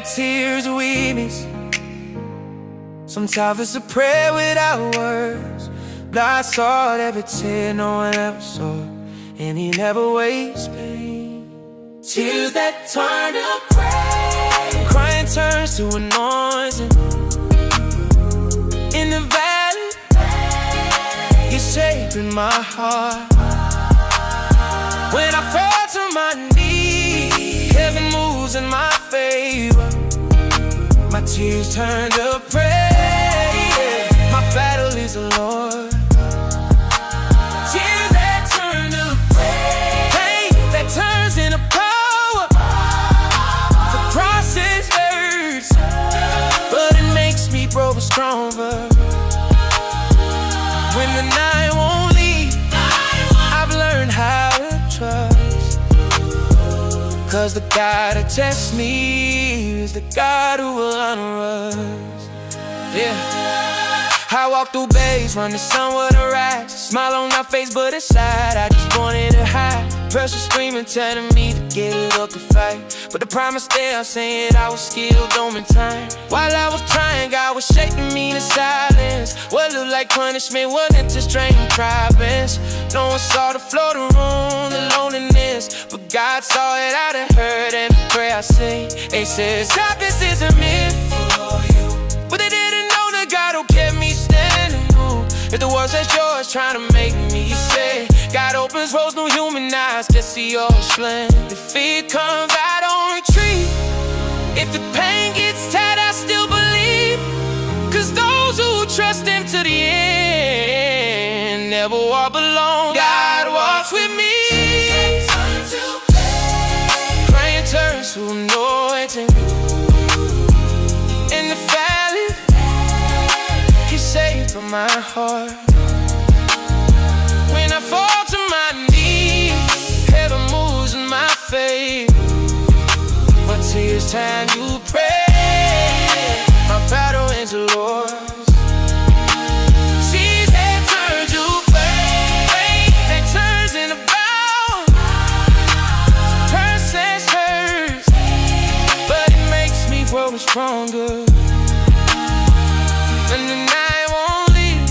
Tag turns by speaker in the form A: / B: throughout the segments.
A: tears of weakness. Sometimes it's a prayer without words. God saw every tear no one ever saw, and He never wastes pain. Tears that turn to praise. Crying turns to anointing. In the valley, You're shaping my heart. When I fall to my knees, heaven moves in my favor. My tears turn to praise. My battle is the Lord. Tears that turn to praise. Pain that turns into power. The process hurts, but it makes me grow stronger. When the night won't leave, I've learned how to trust. 'Cause the God who tests me is the God who will honor us. Yeah. I walk through bays, run the sun with a rise. Smile on my face, but inside I just wanted to hide. Pressure screaming, telling me to get up to fight. But the promise there, saying I was skilled, don't in time. While I was trying, God was shaking me to silence. What looked like punishment wasn't just draining problems. No one saw the floor, the room, the loneliness, but God saw it, I'd have heard every prayer I say. It says, darkness is a myth, but they didn't know the God who kept me standing. If the world says yours, trying to make me say, God opens roads, no human eyes can see your strength. If fear comes, I don't retreat. If the pain gets tight, I still believe. 'Cause those who trust Him to the end never walk alone. God walks with me. Praying turns to anointing. In the valley, He's safe from my heart. When I fall to my knees, heaven moves in my favor. My tears turn to praise. My battle into Lord. Seas that turn to faith, that turns into bound. Process hurts, but it makes me grow stronger. And the night won't leave,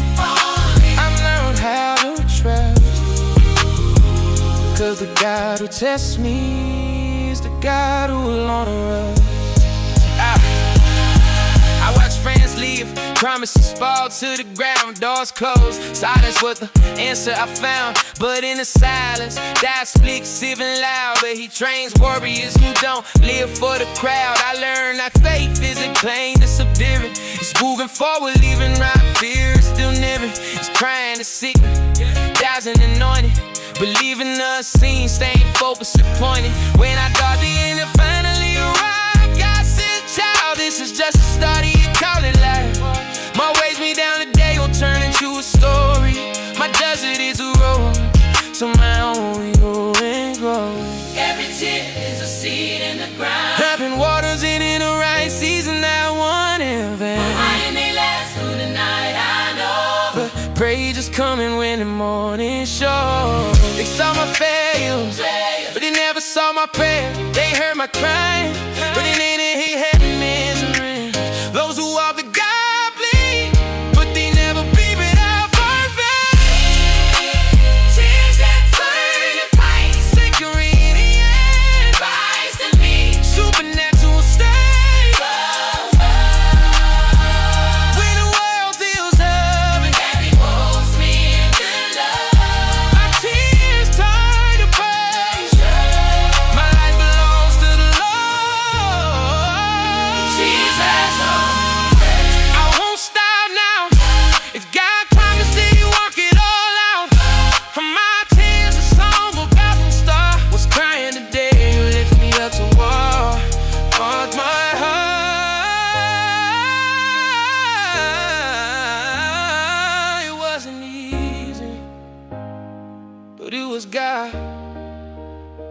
A: I've learned how to trust. 'Cause the God who tests me is the God who will honor us. I watch friends leave, promises fall to the ground, doors closed. Silence was the answer I found, but in the silence, God speaks even loud. But He trains warriors who don't live for the crowd. I learned that faith isn't plain, it's subduing. It's moving forward, leaving right, fear is still never. It's crying to sick, thousand anointed, believing the scene, staying focused and pointed. When I thought the end had finally arrived, God said, child, this is just the start of your calling life. My ways me down today will turn into a story. My desert is a road, so my own we go and grow.
B: Every tear is a seed in the ground.
A: Trapping waters in the right season, that one heaven.
B: Behind they last through the night, I know.
A: But praise is coming when the morning shows. They saw my failures, but they never saw my prayer. They heard my crying, but it ain't in He had misery. Those who walk with God bleed, but they never be without perfect.
B: Tears that turn to fight.
A: Victory in the end.
B: Rise to me.
A: Supernatural strength. When the world feels heavy,
B: He moves me into love.
A: my tears turn to praise. My life belongs to the Lord.
B: Jesus,
A: I won't stop now. If God promised that He work it all out. From my tears, a song about to start. Was crying today, You lift me up to walk. Mark my heart. It wasn't easy, but it was God.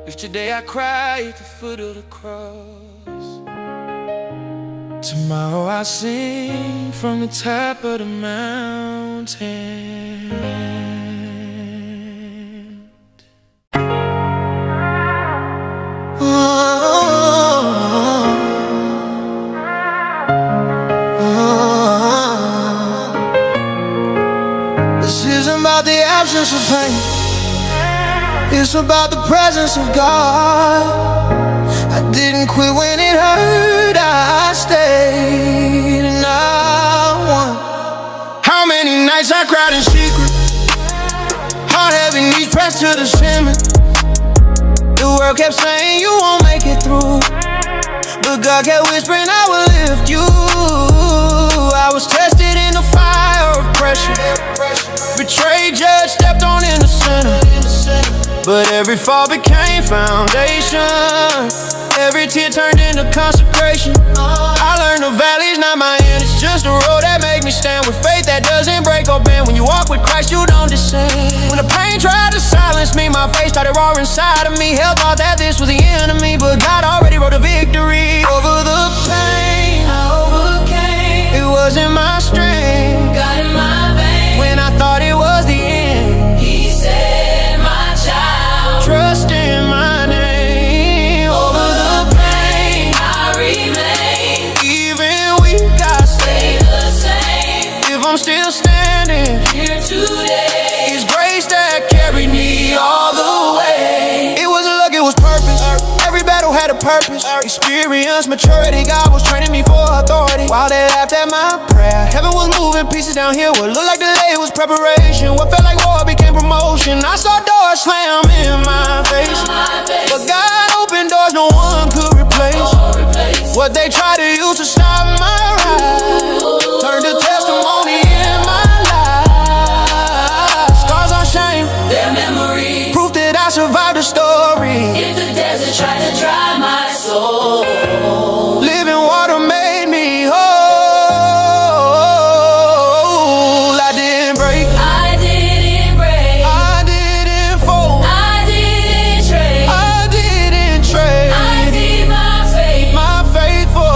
A: If today I cry at the foot of the cross, tomorrow I sing from the top of the mountain. Oh, absence of pain. It's about the presence of God. I didn't quit when it hurt, I stayed and I won. How many nights I cried in secret, heart heavy, knees pressed to the cement. The world kept saying you won't make it through, but God kept whispering I will lift you. I was tested in the fire of pressure, betrayed, judge, stepped on in the center. But every fall became foundation, every tear turned into consecration. I learned the valley's not my end, it's just a road that make me stand with faith that doesn't break or bend. When you walk with Christ, you don't descend. When the pain tried to silence me, my faith started roaring inside of me. Hell thought that this was the enemy, but God already wrote a victory. Over the pain, I overcame. It wasn't my strength,
B: God in my veins.
A: when I thought it was the end.
B: He said, my child,
A: Trust in my name. Over the pain,
B: I remain.
A: even we got
B: Stay the same.
A: if I'm still standing,
B: Here today.
A: it's grace that carried me all the way. It wasn't luck, it was purpose. Every battle had a purpose. Experience, maturity, God was training me for authority. While they laughed at my prayer, heaven was moving pieces down here. What looked like delay was preparation. What felt like war became promotion. I saw doors slam in my face, but God opened doors no one could replace. What they tried to use to stop my rise turned to testimony in my life. Scars on shame,
B: Their memory.
A: proof that I survived the story.
B: If the desert tried to dry my soul,
A: Living water made me whole. I didn't break,
B: I didn't break.
A: I didn't fold,
B: I didn't trade.
A: I didn't
B: I
A: trade
B: did my faith.
A: my faith for.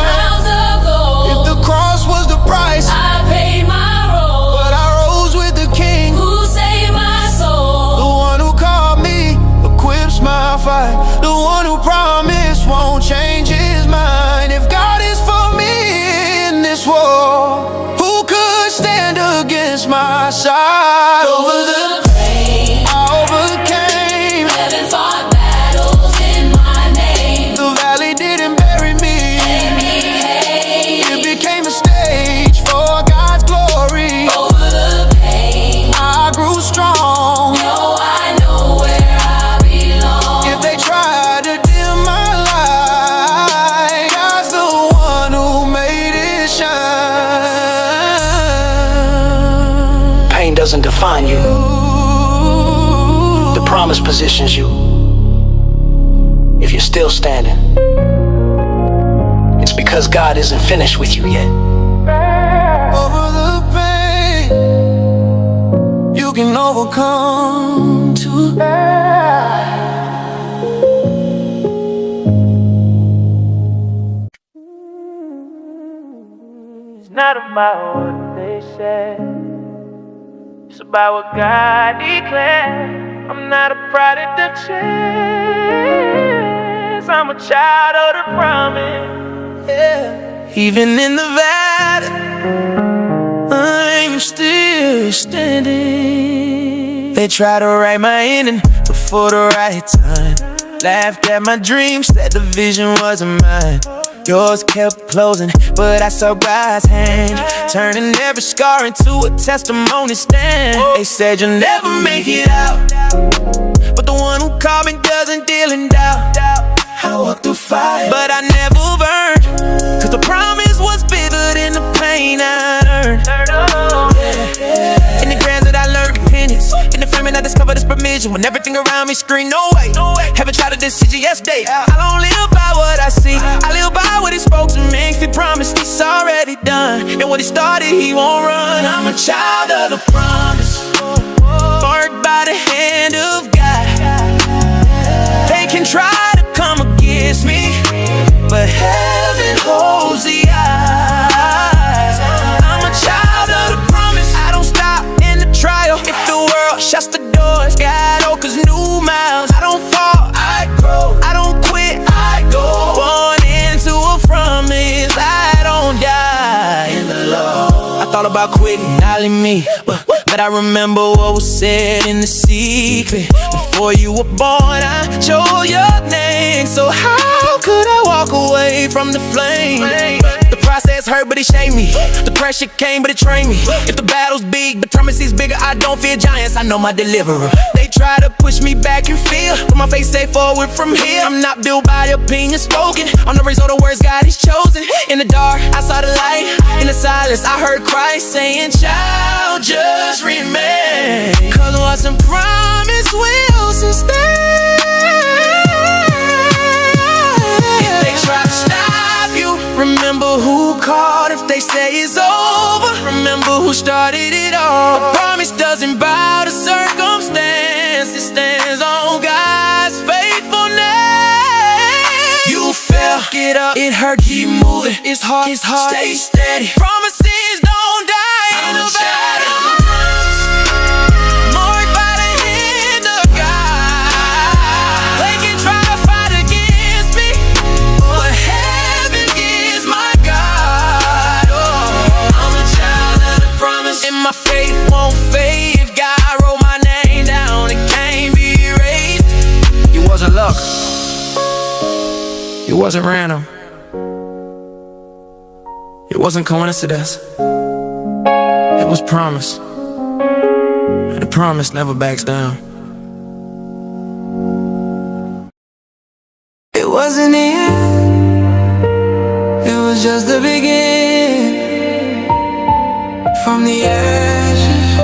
B: Crowns of gold.
A: If the cross was the price,
B: I paid my role.
A: but I rose with the King.
B: Who saved my soul?
A: The one who called me equips my fight. The one who promised won't change his mind. If God is for me in this war, who could stand against my side? Over the
B: pain.
A: I overcame.
B: Heaven fought battles in my name.
A: The valley didn't bury me. It became a stage for God's glory.
B: Over the pain.
A: I grew strong.
B: No, I know where I belong.
A: If they try to dim my light, God's the one who made it shine.
C: Pain doesn't define you. The promise positions you. If you're still standing, it's because God isn't finished with you yet.
A: Over the pain, you can overcome too. It's not about what they say, it's about what God declared. I'm not a product of chance, I'm a child of the promise. Yeah. Even in the valley, I'm still standing. They try to write my ending before the right time. Laughed at my dreams, said the vision wasn't mine. Yours kept closing, but I saw God's hand, turning every scar into a testimony stand. They said you'll never make it out, but the one who called me doesn't deal in doubt. I walked through fire, but I never burned, cause the promise was bigger than the pain I earned. In the grams that I learned repentance, in the framing I discovered this permission. When everything around me screamed no way, haven't tried a decision, yes Dave. I don't live by what I see, I live by what he spoke to me. If he promised, it's already done, and what he started, he won't run. I'm a child of the promise, marked by the hand of God. They can try to come against me, but heaven holds the eyes. I'm a child of the promise, I don't stop in the trial. If the world shuts the doors, God opens new miles. I don't fall, I grow, I don't quit, I go. Born into a promise, I don't die in the Lord. I thought about quitting, I probably me, but I remember what was said in the secret. Before you were born, I chose your name. So how could I walk away from the flame? The process hurt, but it shaped me. The pressure came, but it trained me. If the battle's big, but is bigger, I don't fear giants, I know my deliverer. They try to push me back in fear, but my face say forward from here. I'm not built by opinion spoken, on the result of words God has chosen. In the dark, I saw the light. In the silence, I heard Christ saying, child, just remain. Cause what's in promise will sustain. If they try to stop you, remember who called. If they say it's over, remember who started it all. A promise doesn't bow to circumstance, it stands on God's faithfulness. You fell, get up, it hurt, keep moving. It's hard, stay steady. Promises don't die in the battle. Marked by the hand of God. They can try to fight against me, but heaven is my God. Oh, I'm a child of the promise, and my faith won't fade. If God wrote my name down, it can't be erased. It wasn't luck, it wasn't random, it wasn't coincidence, it was promise. And the promise never backs down. It wasn't the end, it was just the beginning. From the ashes,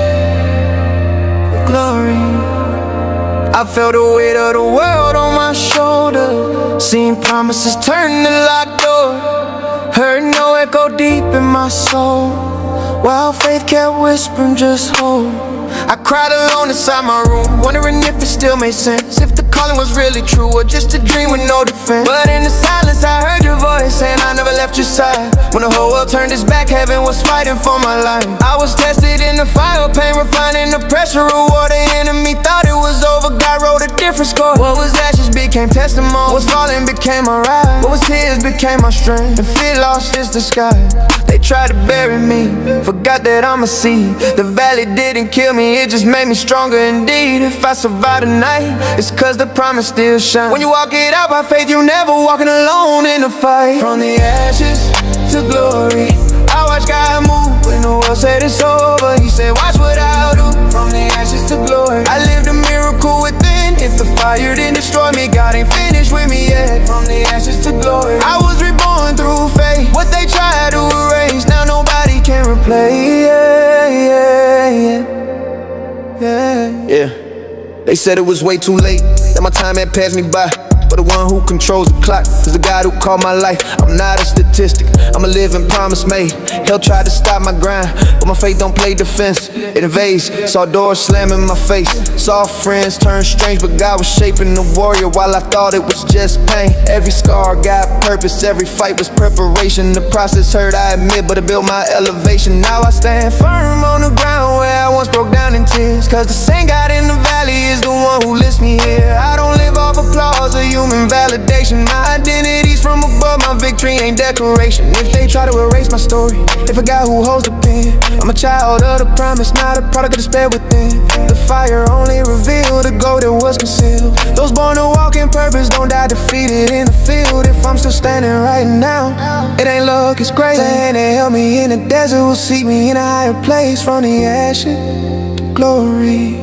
A: glory. I felt the weight of the world on my shoulder, seen promises turn to locked doors, heard no echo deep in my soul, while faith kept whispering, just hold. I cried alone inside my room, wondering if it still made sense, if the calling was really true or just a dream with no defense. But in the silence I heard your voice saying I never left your side. When the whole world turned its back, heaven was fighting for my life. I was tested in the fire, pain refining the pressure of war. The enemy thought it was over, God wrote a different score. What was ashes became testimony, what was falling became a rise, what was tears became my strength, and fear lost its disguise. They tried to bury me, forgot that I'm a seed. The valley didn't kill me, it just made me stronger indeed. If I survive the night, it's cause the promise still shines. When you walk it out by faith, you're never walking alone in the fight. From the ashes to glory, I watch God move when the world said it's over. He said watch what I'll do. From the ashes to glory, I lived a miracle within. If the fire didn't destroy me, God ain't finished with me yet. From the ashes to glory, I was reborn through faith. What they tried to erase, now nobody can replace. Yeah. They said it was way too late, that my time had passed me by. But the one who controls the clock is the God who called my life. I'm not a statistic, I'm a living promise made. Hell tried to stop my grind, but my faith don't play defense, it invades. Saw doors slam in my face, saw friends turn strange, but God was shaping the warrior while I thought it was just pain. Every scar got purpose, every fight was preparation. The process hurt, I admit, but it built my elevation. Now I stand firm on the ground where I once broke down in tears, cause the same God in the valley is the one who lifts me here. I don't live off applause or human validation. My identity's from above, my victory ain't decoration. If they try to erase my story, they forgot who holds the pen. I'm a child of the promise, not a product of despair within. The fire only revealed the gold that was concealed. Those born to walk in purpose don't die defeated in the field. If I'm still standing right now, it ain't luck, it's grace. The hand that held me in the desert will seek me in a higher place. From the ashes to glory.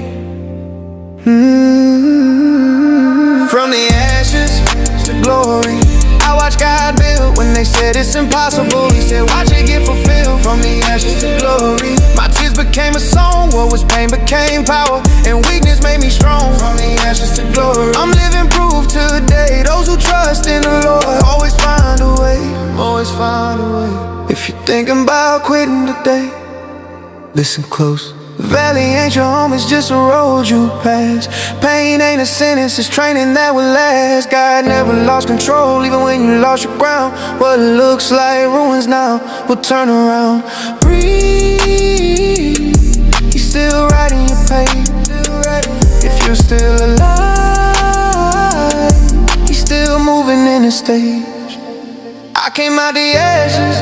A: From the ashes to glory, I watch God build when they said it's impossible. He said watch it get fulfilled. From the ashes to glory, my tears became a song. What was pain became power, and weakness made me strong. From the ashes to glory, I'm living proof today. Those who trust in the Lord always find a way, always find a way. If you're thinking about quitting today, listen close. The valley ain't your home, it's just a road you pass. Pain ain't a sentence, it's training that will last. God never lost control, even when you lost your ground. What looks like ruins now will turn around. Breathe, He's still writing your pain. If you're still alive, He's still moving in the stage. I came out the ashes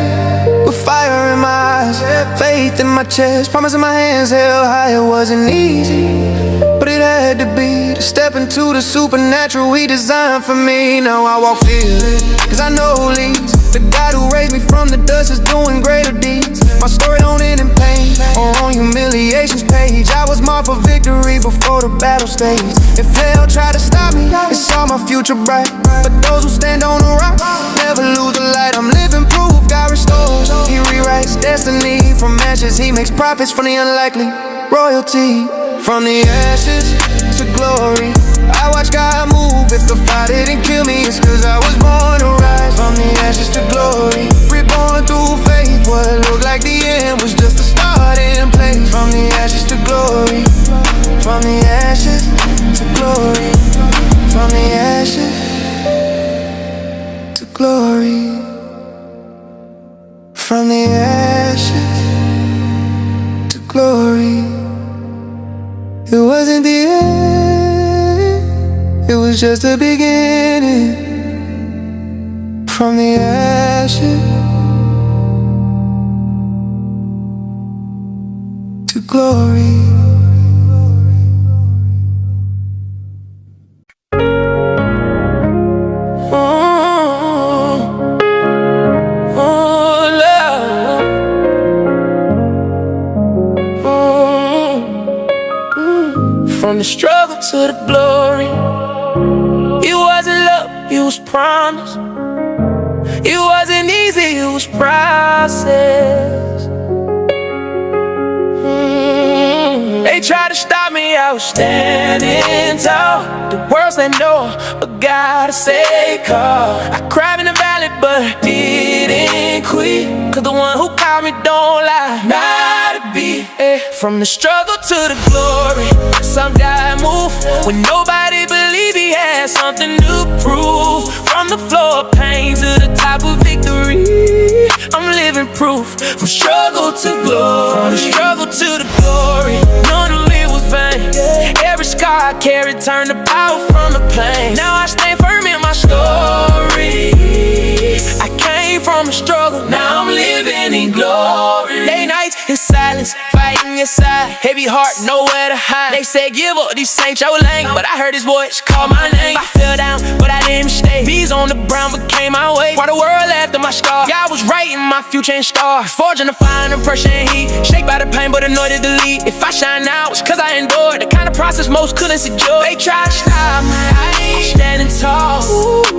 A: with fire in my eyes, faith in my chest, promise in my hands held high. It wasn't easy, but it had to be, to step into the supernatural He designed for me. Now I walk fearless, cause I know who leads. The God who raised me from the dust is doing greater deeds. My story don't end in pain or on humiliation's page. I was marked for victory before the battle stage. If hell tried to stop me, it saw my future bright. But those who stand on the rock never lose the light. I'm living proof God restores, He rewrites destiny. From ashes He makes profits from the unlikely. Royalty from the ashes to glory. I watch God move. If the fire didn't kill me, it's cause I was born to rise. From the ashes to glory, reborn through faith. What looked like the end was just a starting place. From the ashes to glory, from the ashes to glory, from the ashes to glory, from the ashes to glory. It wasn't the end, it was just the beginning. From the ashes to glory. From the struggle to the glory, it wasn't love, it was promise. It wasn't easy, it was process. They tried to stop me, I was standing tall. The world said no, but God said call. I cried in the valley, but didn't quit, cause the one who called me don't lie, not to be. From the struggle to the glory, some guy moved when nobody believed he had something to prove. From the floor of pain to the top of victory, I'm living proof. From struggle to glory, from the struggle to the glory, none of it was vain. Every scar I carried turned to power from the pain. Now I stay firm in my story. I came from a struggle, now I'm living in glory. Late nights in silence, fighting inside, heavy heart, nowhere to hide. They said give up, these saints your lane, but I heard his voice call my name. I fell down, but I didn't stay. Bees on the ground became my way. While the world after my scar, God was writing my future in stars. Forging the fire and pressure and heat, shaped by the pain but anointed to lead. If I shine now, it's cause I endured the kind of process most couldn't secure. They tried to stop me, I'm standing tall.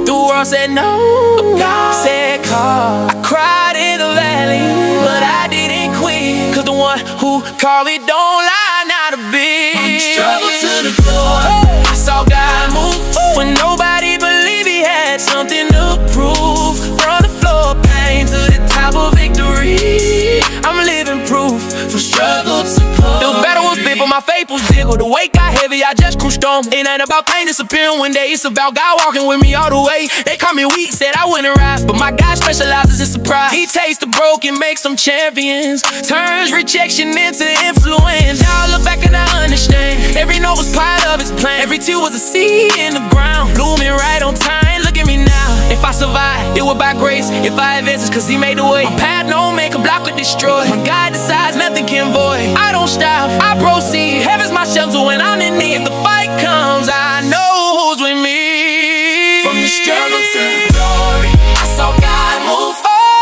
A: The world said no, but God said call. I cried in the valley, but I didn't quit, cause the one who called me don't lie, not a bit. From the struggle to the glory, I saw God move when nobody believed he had something to prove. From the floor of pain to the top of victory, I'm living proof. From struggle to glory, the battle was big, but my faith was bigger. The weight got heavy, I just cruised on. It ain't about pain disappearing one day, it's about God walking with me all the way. They call me weak, said I wouldn't rise, but my God specializes in surprise. He takes the broken, makes them champions, turns rejection into influence. Now I look back and I understand, every note was part of His plan. Every tear was a seed in the ground, blooming right on time. Look at me now, if I survive, it was by grace. If I advance, it's cause He made the way. My path no man can block or destroy. When God decides, nothing can void. I don't stop, I proceed. Heaven's my shelter when I'm in need. If the fight comes, I know who's with me. From the struggle to the glory, I saw God move.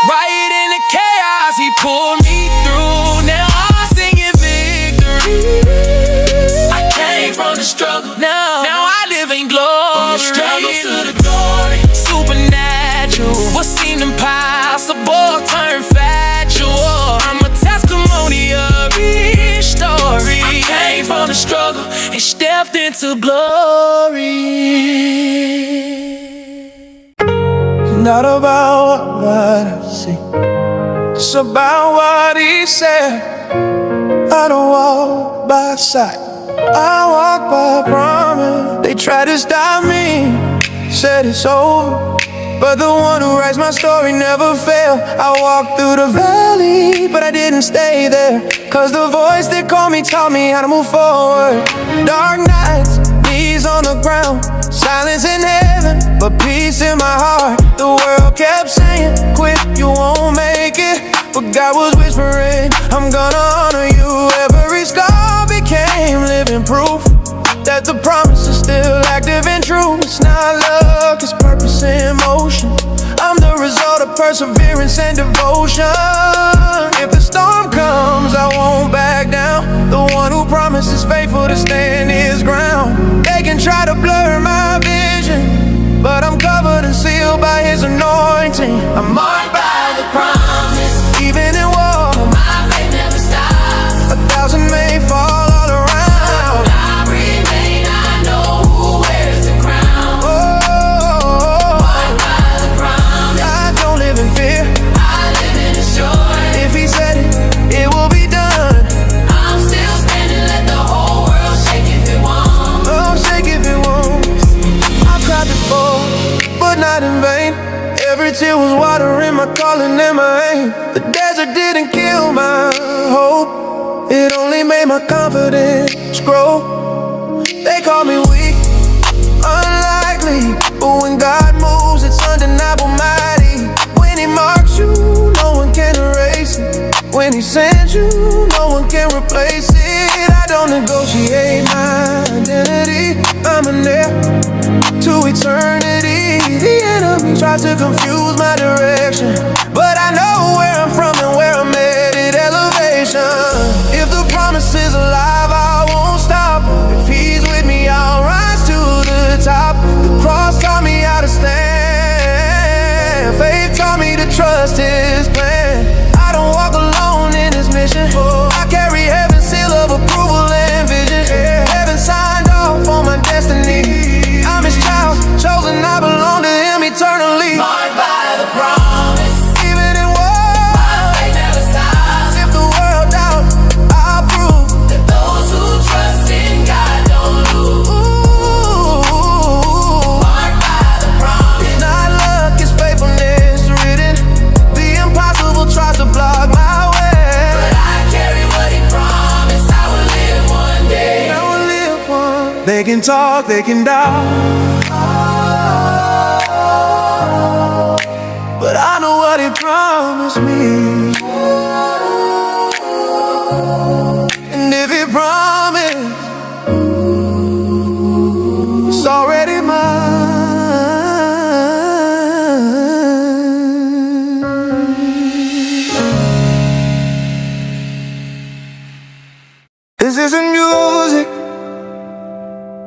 A: Right in the chaos, He pulled me through. Now I'm singing victory. I came from the struggle, now I live in glory. From the struggle to the glory, supernatural. What seemed impossible turned factual. I'm a testimony of His story. I came from the struggle and stepped into glory. Not about what I see, it's about what He said. I don't walk by sight, I walk by promise. They try to stop me, said it's over, but the one who writes my story never failed. I walked through the valley, but I didn't stay there, cause the voice that called me taught me how to move forward. Dark nights, knees on the ground, silence in heaven, but peace in my heart. The world kept saying, quit, you won't make it, but God was whispering, I'm gonna honor you. Every scar became living proof that the promise is still active and true. It's not luck, it's purpose in motion. I'm the result of perseverance and devotion. If the storm comes, I won't back down. The one who promises faithful to stand his ground. They can try to blur my vision, but I'm covered and sealed by his anointing. I'm marked by the promise. Even in war,
B: My faith never stops.
A: 1,000 may fall all around.
B: I remain, I know who wears the crown.
A: Oh,
B: Marked by the promise.
A: I don't live in fear.
B: I live in assurance.
A: If he said it, it will be done.
B: I'm still standing, let the whole world shake if it won't.
A: Oh, shake if it won't. I've cried before, but not in vain. Every tear was water in my calling and my aim. The desert didn't kill my hope, it only made my confidence grow. They call me weak, unlikely, but when God moves, it's undeniable mighty. When he marks you, no one can erase it. When he sends you, no one can replace it. I don't negotiate my identity, I'm an heir to eternity. The enemy tries to confuse my direction, but I know where I'm from and where I'm headed. Elevation. If the promise is alive, I won't stop. If he's with me, I'll rise to the top. The cross taught me how to stand. Faith taught me to trust his plan. I don't walk alone in his mission. I carry heaven's seal of approval and vision. Heaven signed off on my destiny. I'm his child, chosen, I belong to him eternally.
B: Marked by the promise.
A: Even in war,
B: My faith never stops.
A: if the world doubts, I'll prove.
B: That those who trust in God don't lose.
A: Ooh,
B: Marked by the promise.
A: not luck, it's faithfulness written. The impossible tries to block my way.
B: But I carry what he promised. I will live one day.
A: I will live one. They can talk, they can doubt, but I know what he promised me. And if he promised, it's already mine. This isn't music,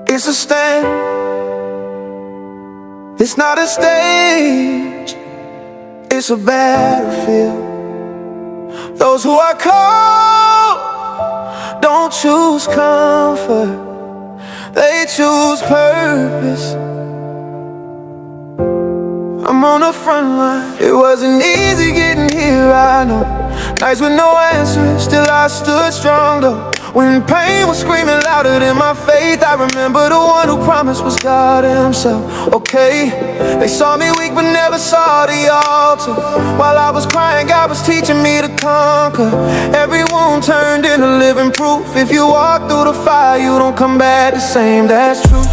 A: it's a stand. It's not a stage, it's a battlefield. Those who are called don't choose comfort, they choose purpose. I'm on the front line. It wasn't easy getting here, I know. Nights with no answer, still I stood strong though. When pain was screaming louder than my faith, I remember the one who promised was God himself. Okay, they saw me weak but never saw the altar. While I was crying, God was teaching me to conquer. Every wound turned into living proof. If you walk through the fire, you don't come back the same, that's true.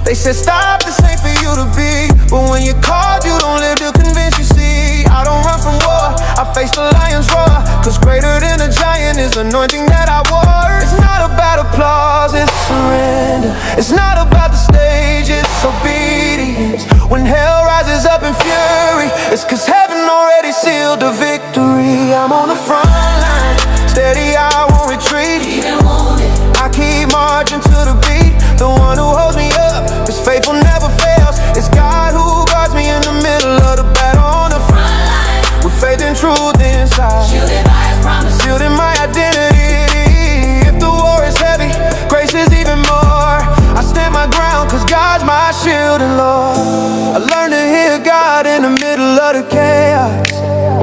A: They said stop, this ain't for you to be. But when you're called, you don't live to convince you see. I don't run from war, I face the lion's roar. Cause greater than a giant is the anointing that I wore. It's not about applause, it's surrender. It's not about the stage, it's obedience. When hell rises up in fury, it's cause heaven already sealed the victory. I'm on the front line, steady, I won't retreat.
B: Even wounded.
A: I keep marching to the beat. The one who holds me up, is faithful, never fails. It's God who guards me in the middle of the battle. On the front line, with faith and truth inside,
B: Shielded by his promise.
A: sealed in my identity. If the war is heavy, grace is even more. I stand my ground cause God's my shield and Lord. I learned to hear God in the middle of the chaos.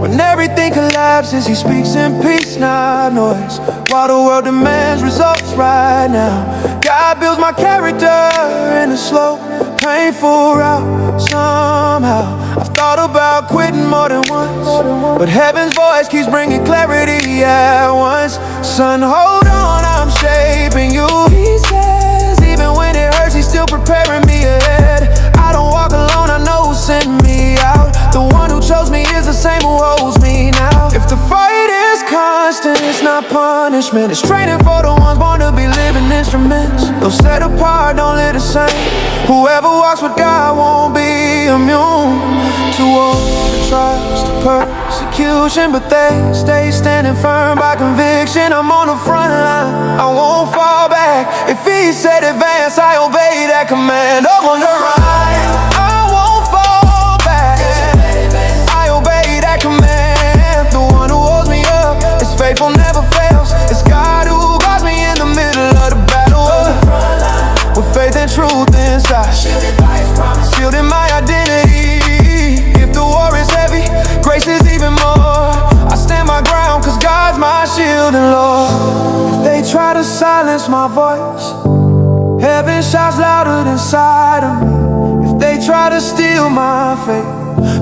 A: When everything collapses, he speaks in peace, not noise. While the world demands results right now, God builds my character in a slow, painful route. Somehow I've thought about quitting more than once, but heaven's voice keeps bringing clarity at once. Son, hold on, I'm shaping you. He says even when it hurts, he's still preparing me ahead. I don't walk alone, I know who sent me out. The one who chose me is the same who holds me now. If the fire punishment. It's training for the ones born to be living instruments. Those set apart don't live the same. Whoever walks with God won't be immune to all the trials, to persecution, but they stay standing firm by conviction. I'm on the front line, I won't fall back. If he said advance, I obey that command. Up on the right, I won't fall back. I obey that command. The one who holds me up is faithful, never fails. It's God who guards me in the middle of the battle. With faith and truth inside, sealed in my identity. If the war is heavy, grace is even more. I stand my ground cause God's my shield and Lord. If they try to silence my voice, heaven shouts louder than inside of me. If they try to steal my faith,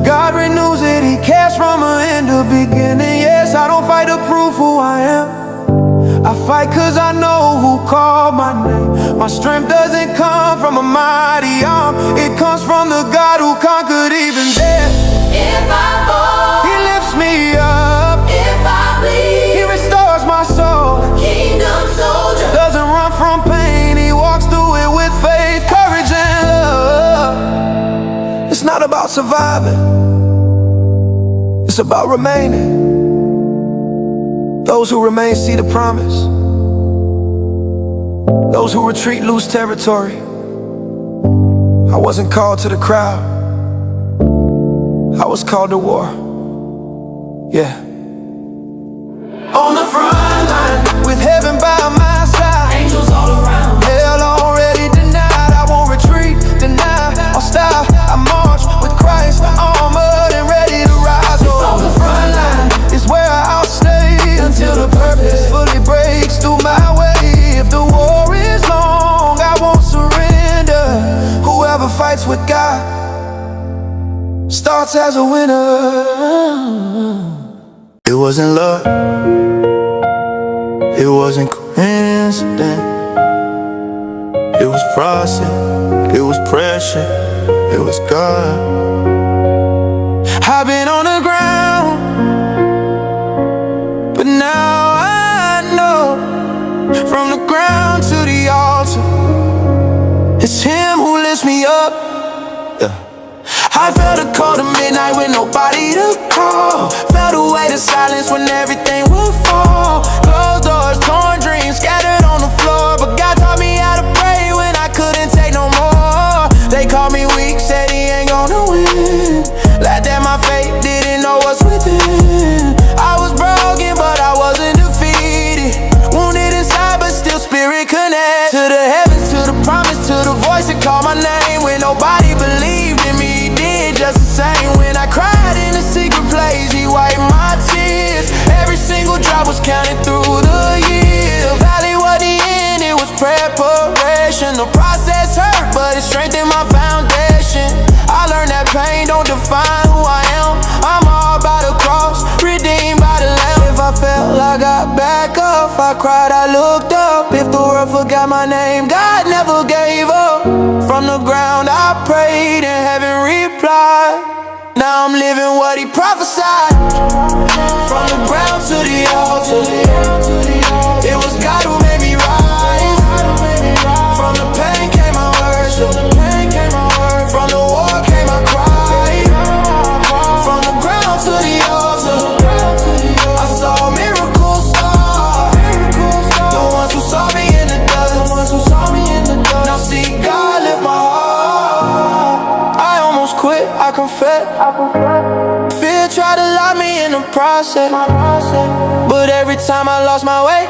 A: God renews it, He cares from the end to beginning. Yes, I don't fight to prove who I am, I fight cause I know who called my name. My strength doesn't come from a mighty arm, it comes from the God who conquered even death.
B: If I fall,
A: He lifts me up.
B: if I bleed,
A: He restores my soul.
B: kingdom soldier.
A: Doesn't run from pain, He walks through it with faith, courage and love. It's not about surviving, it's about remaining. Those who remain see the promise. Those who retreat lose territory. I wasn't called to the crowd, I was called to war. Yeah. On the front line, with heaven by my side,
B: Angels all around.
A: hell already denied. I won't retreat, deny or stop. I march with Christ, armored and ready to rise.
B: On the front line,
A: It's where I'll stay until the purpose fully breaks through my way. If the war is long, I won't surrender. Whoever fights with God starts as a winner. It wasn't luck, it wasn't coincidence. It was process, it was pressure, it was God. I've been on the ground, but now I know, from the ground to the altar, it's Him who lifts me up. Yeah. I felt a call to midnight with nobody to call. Felt a weight of silence when everything would fall. Closed doors, torn dreams, scattered on the floor. But God taught me how to pray when I couldn't take no more. They called me weak, said He ain't gonna win. Like that my faith didn't know what's within. I was broken, but I wasn't defeated. Wounded inside, but still spirit connect. To the heavens, to the promise, to the voice that called my name. When nobody believed in me, He did just the same. When I cried in the secret place, He wiped my tears. Every single drop was counted through the years. The valley was the end, it was preparation. The process hurt, but it strengthened my foundation. I learned that pain don't define who I am. I'm all by the cross, redeemed by the Lamb. If I fell, I got back up. If I cried, I looked up. If the world forgot my name, God never gave up. From the ground I prayed and heaven replied. Now I'm living what He prophesied. From the ground to the altar, it was God who made me rise. From the pain came my worship, from the war came my cry. From the ground to the altar, I saw miracles start. The ones who saw me in the dust, now see God lift my heart. I almost quit, I confess. Fear tried to lock me in the process, but every time I lost my way,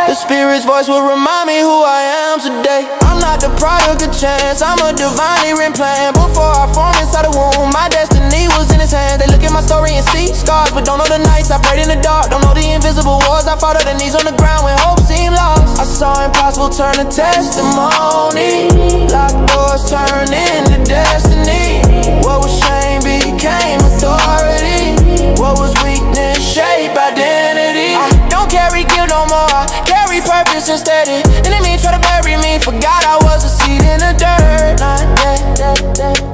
A: the Spirit's voice will remind me who I am today. I'm not the product of chance, I'm a divinely written plan. Before I formed inside the womb, my destiny was in His hands. They look at my story and see scars, but don't know the nights I prayed in the dark. Don't know the invisible wars, I fought on the knees on the ground when hope seemed lost. I saw impossible turn to testimony, locked doors turn into destiny. What was shame became authority, what was weakness shaped identity. I don't carry guilt no more, I carry purpose instead. Enemy try to bury me, forgot I was a seed in the dirt. Not dead,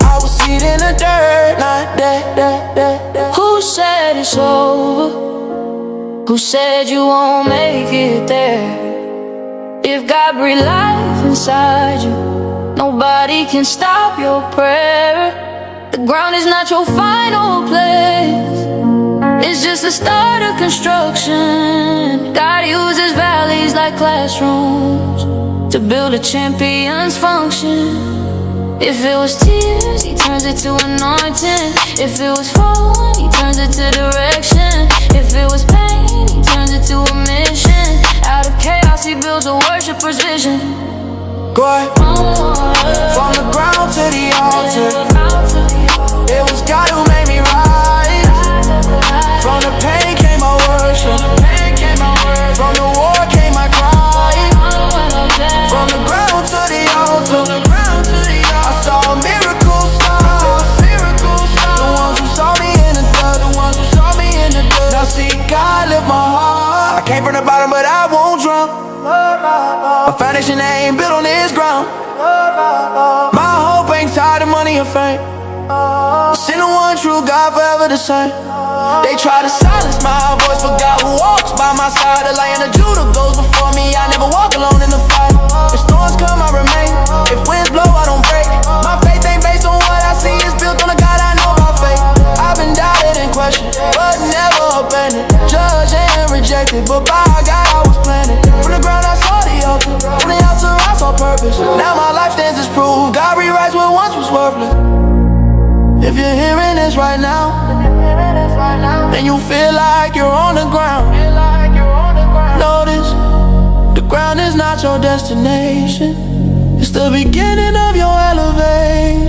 A: I was seed in the dirt. Not dead. Who said it's over
D: Who said you won't make it there? If God breathed life inside you, nobody can stop your prayer. The ground is not your final place, it's just the start of construction. God uses valleys like classrooms to build a champion's function. If it was tears, he turns it to anointing. If it was falling, he turns it to direction. If it was pain, he turns it to a mission. Out of chaos, he builds a worshiper's vision.
A: Go ahead. From the ground to the altar, it was God who made me rise. From the pain came my worship, from the war came my cry. From the ground to the altar, I saw miracles start. The ones who saw me in the dust, Now see God lift my heart. I came from the bottom but I won't drown. My foundation ain't built on this ground. My hope ain't tied to money or fame. Send the one true God forever the same. They try to silence my voice, but God who walks by my side. The Lion of Judah goes before me, I never walk alone in the fight. If storms come, I remain. If winds blow, I don't break. My faith ain't based on what I see, it's built on the God I know by faith. I've been doubted and questioned, but never abandoned. Judged and rejected, but by God I was planted. From the ground I saw the altar, from the altar I saw purpose. Now my life stands as proof, God rewrites what once was worthless. If you're hearing this right now, then you feel like you're on the ground. Notice, the ground is not your destination, it's the beginning of your elevation.